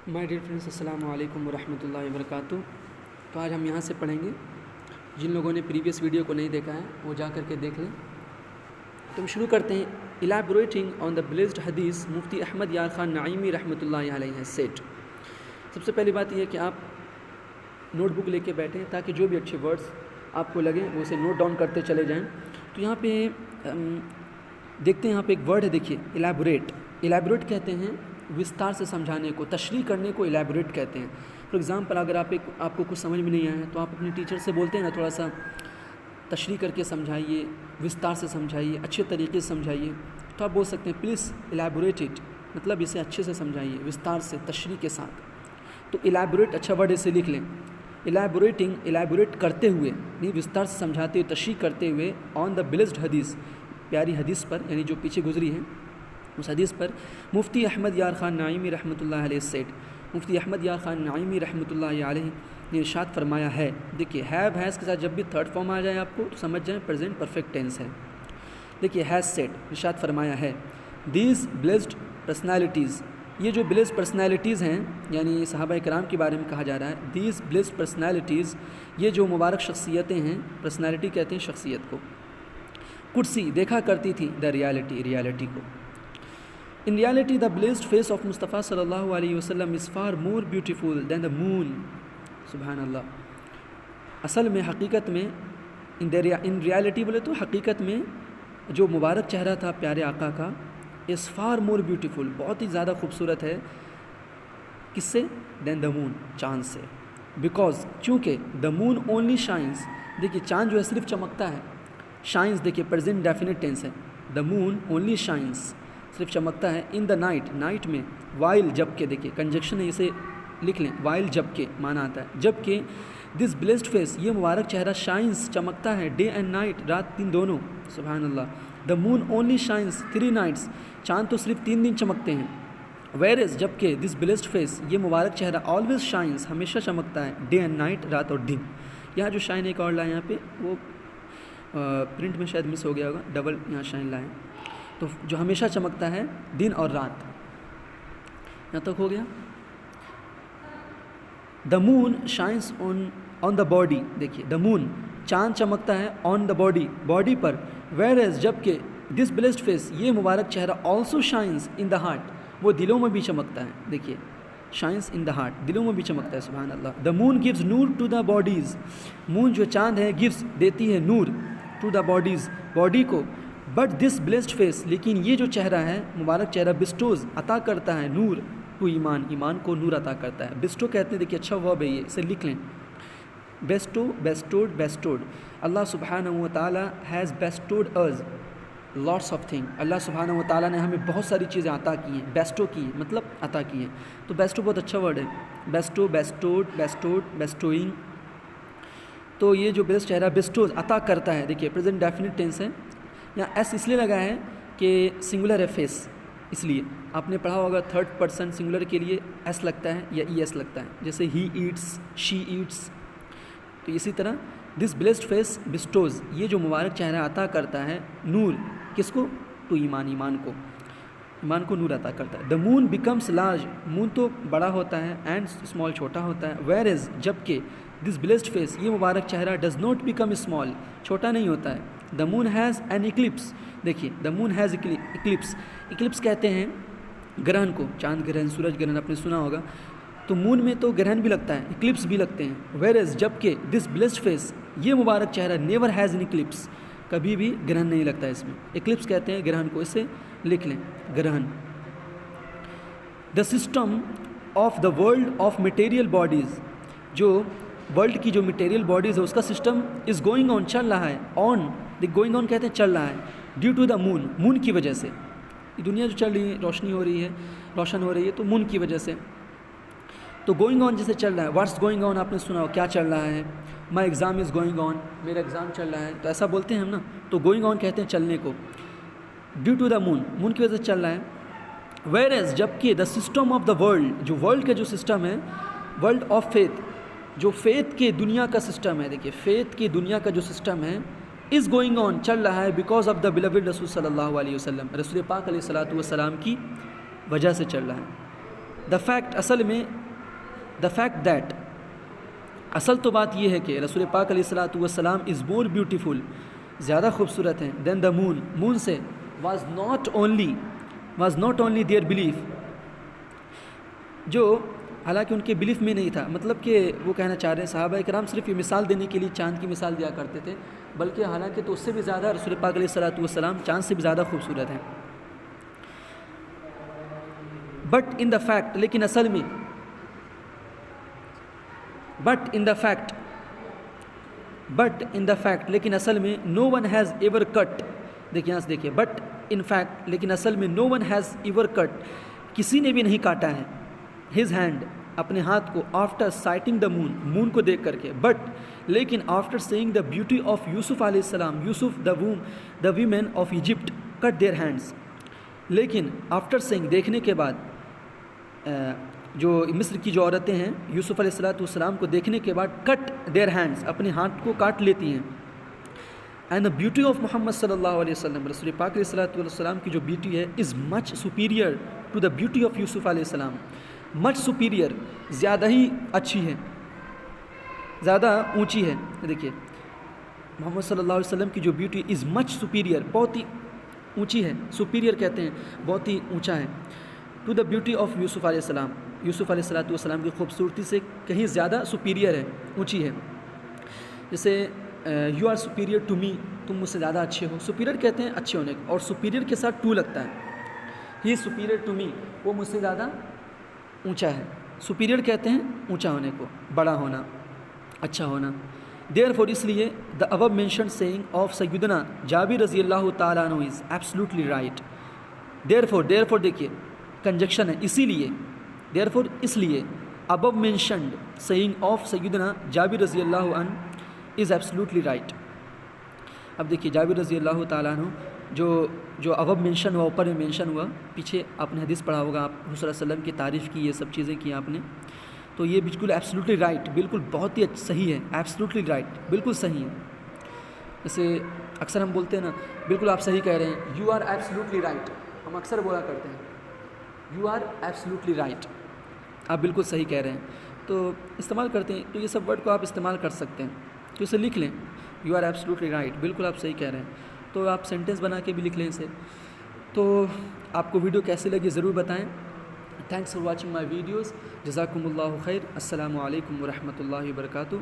My dear friends, अस्सलाम वालेकुम वरहमतुल्लाहि वबरकातुहू। तो आज हम यहाँ से पढ़ेंगे। जिन लोगों ने प्रीवियस वीडियो को नहीं देखा है वो जा कर के देख लें। तो हम शुरू करते हैं। इलैबोरेटिंग ऑन द ब्लेस्ड हदीस मुफ्ती अहमद यार ख़ान नईमी रहमतुल्लाहि अलैहि सेट। सबसे पहली बात यह है कि आप नोटबुक लेके बैठें ताकि जो भी अच्छे वर्ड्स आपको लगें वो उसे नोट डाउन करते चले जाएँ। तो यहाँ पे देखते हैं, यहाँ पे एक वर्ड है, देखिए इलैबोरेट। इलैबोरेट कहते हैं विस्तार से समझाने को, तशरीह करने को इलैबोरेट कहते हैं। फॉर एग्ज़ाम्पल, अगर आपको कुछ समझ में नहीं आया है तो आप अपने टीचर से बोलते हैं ना, थोड़ा सा तशरीह करके समझाइए, विस्तार से समझाइए, अच्छे तरीके से समझाइए। तो आप बोल सकते हैं प्लीज़ इलैबोरेट इट, मतलब इसे अच्छे से समझाइए, विस्तार से, तशरीह के साथ। तो इलैबोरेट अच्छा वर्ड, इसे लिख लें। इलैबोरेटिंग, इलैबोरेट करते हुए, नहीं विस्तार से समझाते हुए, तशरीह करते हुए, ऑन द ब्लेस्ड हदीस, प्यारी हदीस पर, यानी जो पीछे गुजरी है उस हदीस पर। मुफ्ती अहमद यार ख़ान नईमी रहमतुल्लाहि अलैहि सेड, मुफ्ती अहमद यार ख़ान नईमी रहमतुल्लाहि अलैहि ने इरशाद फरमाया है। देखिए हैव हैज़ के साथ जब भी थर्ड फॉर्म आ जाए आपको तो समझ जाएं प्रेजेंट परफेक्ट टेंस है। देखिए हैज़ सेड, इरशाद फरमाया है, दीज ब्लेस्ड पर्सनैलिटीज़, ये जो ब्लेस्ड पर्सनैलिटीज़ हैं, यानी सहाबा इकराम के बारे में कहा जा रहा है। दीज ब्लेस्ड पर्सनैलिटीज़, ये जो मुबारक शख्सियतें हैं, पर्सनैलिटी कहते हैं शख्सियत को, कुर्सी देखा करती थी, द रियलिटी, रियलिटी को। In reality, the blessed face of Mustafa sallallahu alaihi wasallam is far more beautiful than the moon. सुभान अल्लाह। असल में, हकीकत में, इन रियलिटी बोले तो हकीकत में जो मुबारक चेहरा था प्यारे आका का, इज़ फार मोर ब्यूटीफुल, बहुत ही ज़्यादा खूबसूरत है। किससे? दैन द मून, चाँद से। बिकॉज, चूँकि द मून ओनली शाइन्स, देखिए चाँद जो है सिर्फ चमकता है। शाइन्स देखिए प्रेजेंट डेफिनेट टेंस है। द मून ओनली शाइन्स, सिर्फ चमकता है। इन द नाइट, नाइट में। वाइल, जबकि, देखिए कंजक्शन है, इसे लिख लें। वाइल, जबकि माना आता है, जबकि। दिस ब्लेस्ड फेस, ये मुबारक चेहरा, शाइन्स, चमकता है, डे एंड नाइट, रात दिन दोनों। सुभान अल्लाह। The moon only shines 3 nights, चाँद तो सिर्फ 3 दिन चमकते हैं। वेयर इज़, जबकि, दिस ब्लेस्ड फेस, ये मुबारक चेहरा, ऑलवेज शाइन्स, हमेशा चमकता है, डे एंड नाइट, रात और दिन। यहाँ जो शाइन एक और लाए यहाँ पे, वो प्रिंट में शायद मिस हो गया होगा, डबल यहाँ शाइन लाएँ। तो जो हमेशा चमकता है दिन और रात। यहाँ तक हो गया। The moon shines on the body, देखिए द मून, चाँद चमकता है ऑन द बॉडी, बॉडी पर। वेयर एज, जबकि, दिस ब्लेस्ड फेस, ये मुबारक चेहरा, also shines in the heart, वो दिलों में भी चमकता है। देखिए शाइन्स इन द हार्ट, दिलों में भी चमकता है। सुभान अल्लाह। द मून गिव्स नूर टू द बॉडीज़, मून जो चाँद है, गिव्स देती है नूर, टू द बॉडीज़, बॉडी को। बट दिस ब्लेस्ड फेस, लेकिन ये जो चेहरा है, मुबारक चेहरा, बिस्टोज, अता करता है नूर टू ईमान, ईमान को नूर अता करता है। बिस्टो कहते हैं, देखिए अच्छा वर्ब है ये, इसे लिख लें। Bestow, bestowed, bestowed. अल्लाह सुब्हानहू व तआला has bestowed us lots of thing, अल्लाह सुब्हानहू व तआला ने हमें बहुत सारी चीज़ें अता की हैं। बेस्टो की मतलब अता की हैं, तो बेस्टो बहुत अच्छा वर्ड है। Bestow, bestowed, bestowed, bestowing. तो ये जो बेस्ट चेहरा, बिस्टोज, अता करता है, देखिए प्रेजेंट डेफिनेट टेंस है। यहाँ एस इसलिए लगा है कि सिंगुलर है फेस, इसलिए आपने पढ़ा होगा थर्ड पर्सन सिंगुलर के लिए एस लगता है या ई एस लगता है, जैसे ही ईट्स, शी ईट्स। तो इसी तरह दिस ब्लेस्ड फेस बिस्टोज, ये जो मुबारक चेहरा अता करता है नूर, किसको? टू ईमान, ईमान को, ईमान को नूर अता करता है। The moon becomes large, moon तो बड़ा होता है, एंड स्मॉल छोटा होता है। वेयर इज़, जबकि, दिस ब्लेस्ड फेस, ये मुबारक चेहरा, डज नॉट बिकम स्मॉल, छोटा नहीं होता है। The moon has an eclipse, देखिए the moon has eclipse, eclipse कहते हैं ग्रहण को, चांद ग्रहण, सूरज ग्रहण आपने सुना होगा। तो मून में तो ग्रहण भी लगता है, इक्लिप्स भी लगते हैं। वेयर इज़, जबकि, दिस ब्लेस्ड फेस, ये मुबारक चेहरा, नेवर हैज़ एन इक्लिप्स, कभी भी ग्रहण नहीं लगता है इसमें। इक्लिप्स कहते हैं ग्रहण को, इसे लिख लें, ग्रहण। The system of the world of material bodies, जो वर्ल्ड की जो मटेरियल बॉडीज़ है उसका सिस्टम इज़ गोइंग ऑन, चल रहा है। ऑन, गोइंग ऑन कहते हैं चल रहा है, due to the moon, moon की वजह से। ये दुनिया जो चल रही है, रोशनी हो रही है, रोशन हो रही है, तो मून की वजह से। तो गोइंग ऑन जैसे चल रहा है, व्हाट्स गोइंग ऑन आपने सुना हो, क्या चल रहा है। My exam is going on, मेरा एग्ज़ाम चल रहा है, तो ऐसा बोलते हैं हम ना। तो गोइंग ऑन कहते हैं चलने को, due to the moon, moon की वजह से चल रहा है। वेयर एज, जबकि, the system of the world, जो वर्ल्ड का जो सिस्टम है, वर्ल्ड ऑफ फेथ, जो फेथ के दुनिया का सिस्टम है, देखिए फेथ की दुनिया का जो सिस्टम है, इज़ गोइंग ऑन, चल रहा है, बिकॉज ऑफ द बिलवड रसूल सल्लल्लाहु अलैहि वसल्लम, रसूल पाक अलैहिस्सलातु वस्सलाम की वजह से चल रहा है। द फैक्ट असल में, द फैक्ट दैट, असल तो बात ये है कि रसूल पाक अलैहिस्सलातु वस्सलाम इज़ मोर ब्यूटीफुल, ज़्यादा खूबसूरत हैं, देन द मून, मून से, was not only their belief, जो हालांकि उनके बिलीफ में नहीं था, मतलब कि वो कहना चाह रहे हैं सहाबा इकराम सिर्फ ये मिसाल देने के लिए चाँद की मिसाल दिया करते थे, बल्कि हालांकि तो उससे भी ज़्यादा रसूल पाक अलैहिस्सलातु वस्सलाम चाँद से भी ज़्यादा खूबसूरत हैं। बट इन द फैक्ट, लेकिन असल में, बट इन द फैक्ट लेकिन असल में, no one has ever cut, देखिए यहाँ से देखिए, बट इन फैक्ट लेकिन असल में, no one has ever cut, किसी ने भी नहीं काटा है, हिज हैंड, अपने हाथ को, after sighting the moon, moon को देख करके, बट लेकिन after saying the beauty of Yusuf अलैहिस्सलाम, Yusuf the women of Egypt cut their hands, लेकिन आफ्टर सेइंग, देखने के बाद, जो मिस्र की जो औरतें हैं यूसुफ अलैहिस्सलाम को देखने के बाद कट देयर हैंड्स, अपने हाथ को काट लेती हैं। And the beauty of Mohammad सल्लल्लाहु अलैहि वसल्लम, रसूल पाक अलैहिस्सलाम की जो ब्यूटी है, is much superior to the beauty of Yusuf अलैहिस्सलाम, मच सुपीरियर, ज़्यादा ही अच्छी है, ज़्यादा ऊंची है। देखिए मोहम्मद सल्लल्लाहु अलैहि वसल्लम की जो ब्यूटी इज़ मच सुपीरियर, बहुत ही ऊंची है, सुपीरियर कहते हैं, बहुत ही ऊंचा है, to the beauty of Yusuf अलैहिस्सलाम, यूसुफ अलैहिस्सलाम की खूबसूरती से कहीं ज़्यादा सुपीरियर है, ऊंची है। जैसे you are superior to me, तुम मुझसे ज़्यादा अच्छे हो, सुपीरियर कहते हैं अच्छे होने को, और सुपीरियर के साथ टू लगता है, ही सुपीरियर टू मी, वो मुझसे ज़्यादा ऊंचा है, सुपीरियर कहते हैं ऊंचा होने को, बड़ा होना, अच्छा होना। देयरफॉर, इसलिए, the above mentioned saying of Syedna Jabir रज़ियल्लाहु ताला अन्हु इज़ एब्सोल्युटली राइट। देयरफॉर देखिए कंजक्शन है, इसीलिए, देयरफॉर इसलिए, above mentioned saying of Syedna Jabir रज़ियल्लाहु अन्हु इज़ एब्सोल्युटली राइट। अब देखिए जाबिर रज़ियल्लाहु ताला अन्हु, जो अबव मेंशन हुआ, ऊपर में मेंशन हुआ, पीछे आपने हदीस पढ़ा होगा, आप हुज़ूर सल्लल्लाहु अलैहि वसल्लम की तारीफ़ की, ये सब चीज़ें की आपने, तो ये बिल्कुल एब्सोल्युटली राइट, बिल्कुल बहुत ही सही है, एब्सोल्युटली राइट, बिल्कुल सही है। जैसे अक्सर हम बोलते हैं ना, बिल्कुल आप सही कह रहे हैं, यू आर एब्सोल्युटली राइट, हम अक्सर बोला करते हैं, यू आर एब्सोल्युटली राइट, आप बिल्कुल सही कह रहे हैं, तो इस्तेमाल करते हैं। तो ये सब वर्ड को आप इस्तेमाल कर सकते हैं, तो इसे लिख लें, यू आर एब्सोल्युटली राइट, बिल्कुल आप सही कह रहे हैं, तो आप सेंटेंस बना के भी लिख लें इसे। तो आपको वीडियो कैसी लगी ज़रूर बताएं। Thanks for watching my videos, जज़ाकुमुल्लाहु खैर, अस्सलामु अलैकुम व रहमतुल्लाहि व बरकातुहू।